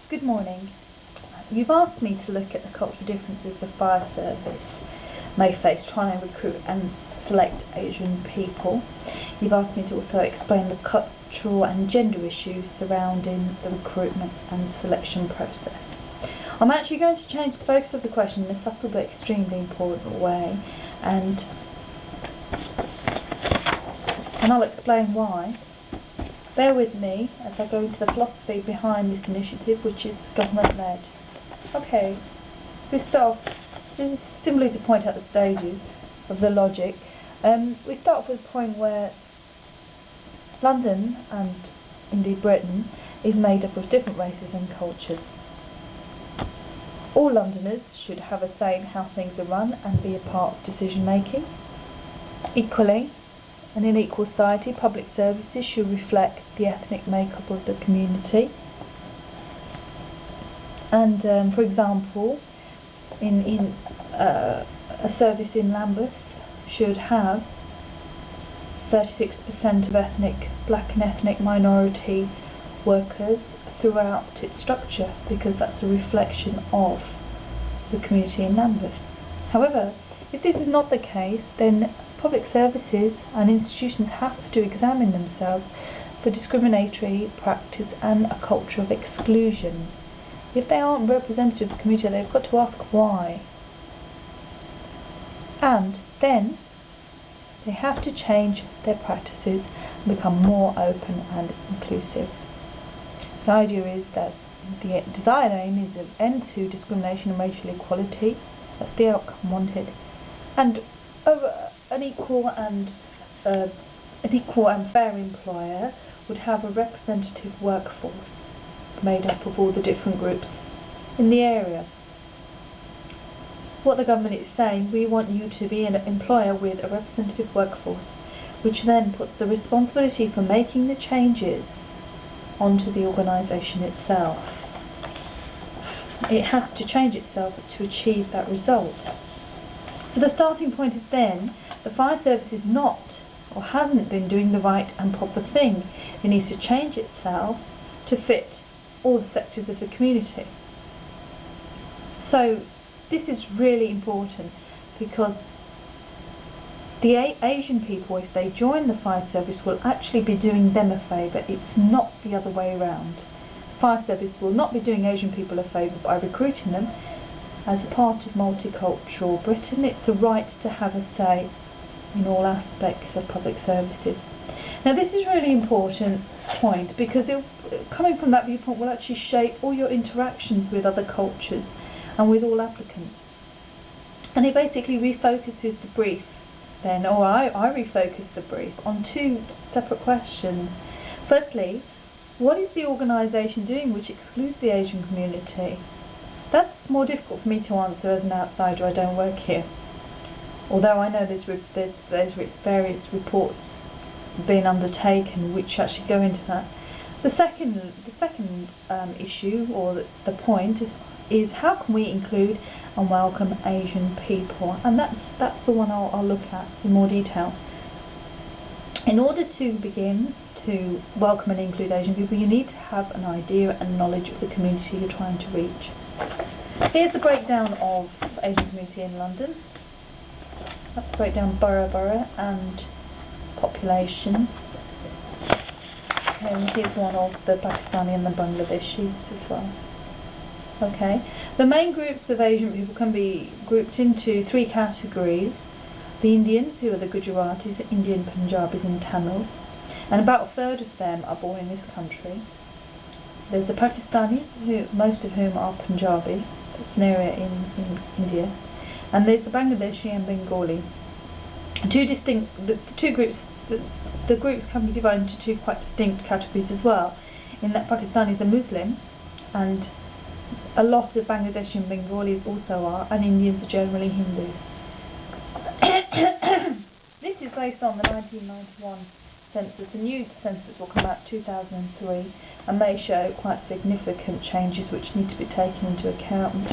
Good morning. You've asked me to look at the cultural differences the fire service may face trying to recruit and select Asian people. You've asked me to also explain the cultural and gender issues surrounding the recruitment and selection process. I'm actually going to change the focus of the question in a subtle but extremely important way, and I'll explain why. Bear with me as I go into the philosophy behind this initiative, which is government-led. Okay, we start off just simply to point out the stages of the logic. We start off with a point where London, and indeed Britain, is made up of different races and cultures. All Londoners should have a say in how things are run and be a part of decision making. Equally, in an equal society, public services should reflect the ethnic makeup of the community. And for example, a service in Lambeth should have 36% of black and ethnic minority workers throughout its structure, because that's a reflection of the community in Lambeth. However, if this is not the case, then public services and institutions have to examine themselves for discriminatory practice and a culture of exclusion. If they aren't representative of the community, they've got to ask why. And then they have to change their practices and become more open and inclusive. The idea is that the desired aim is an end to discrimination and racial equality. That's the outcome wanted. And an equal and fair employer would have a representative workforce made up of all the different groups in the area. What the government is saying, we want you to be an employer with a representative workforce, which then puts the responsibility for making the changes onto the organisation itself. It has to change itself to achieve that result. So the starting point is then, the fire service is not or hasn't been doing the right and proper thing. It needs to change itself to fit all the sectors of the community. So this is really important, because the Asian people, if they join the fire service, will actually be doing them a favour. It's not the other way around. Fire service will not be doing Asian people a favour by recruiting them. As a part of multicultural Britain, it's a right to have a say in all aspects of public services. Now this is a really important point, because coming from that viewpoint will actually shape all your interactions with other cultures and with all applicants. And it basically refocuses the brief then, or I refocus the brief on two separate questions. Firstly, what is the organisation doing which excludes the Asian community? That's more difficult for me to answer as an outsider. I don't work here. Although I know there's various reports being undertaken which actually go into that. The second issue, or the point, is how can we include and welcome Asian people? And that's the one I'll look at in more detail. In order to begin to welcome and include Asian people, you need to have an idea and knowledge of the community you're trying to reach. Here's the breakdown of the Asian community in London. Let's break down borough and population. And here's one of the Pakistani and the Bangladeshis as well. Okay, the main groups of Asian people can be grouped into three categories. The Indians, who are the Gujaratis, Indian Punjabis and Tamils, and about a third of them are born in this country. There's the Pakistanis, most of whom are Punjabi. It's an area in India. And there's the Bangladeshi and Bengali. The groups can be divided into two quite distinct categories as well, in that Pakistanis are Muslim, and a lot of Bangladeshi and Bengalis also are, and Indians are generally Hindu. This is based on the 1991 census. A new census will come out in 2003 and may show quite significant changes which need to be taken into account.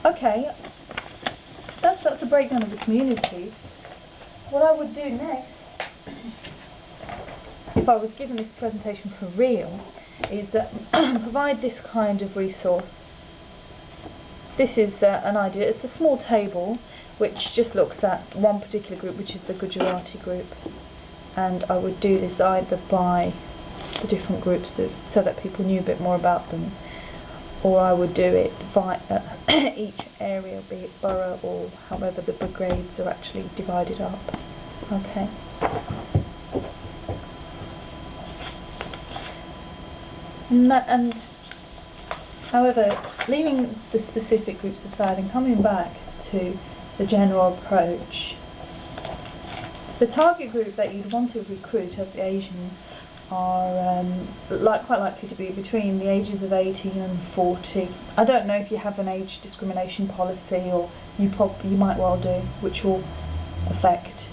Okay, that's a breakdown of the community. What I would do next if I was given this presentation for real, is that provide this kind of resource. This is an idea. It's a small table which just looks at one particular group, which is the Gujarati group, and I would do this either by the different groups so that people knew a bit more about them, or I would do it by each area, be it borough or however the brigades are actually divided up. Okay. And however, leaving the specific groups aside and coming back to the general approach, the target group that you'd want to recruit as the Asian are quite likely to be between the ages of 18 and 40. I don't know if you have an age discrimination policy, or you might well do, which will affect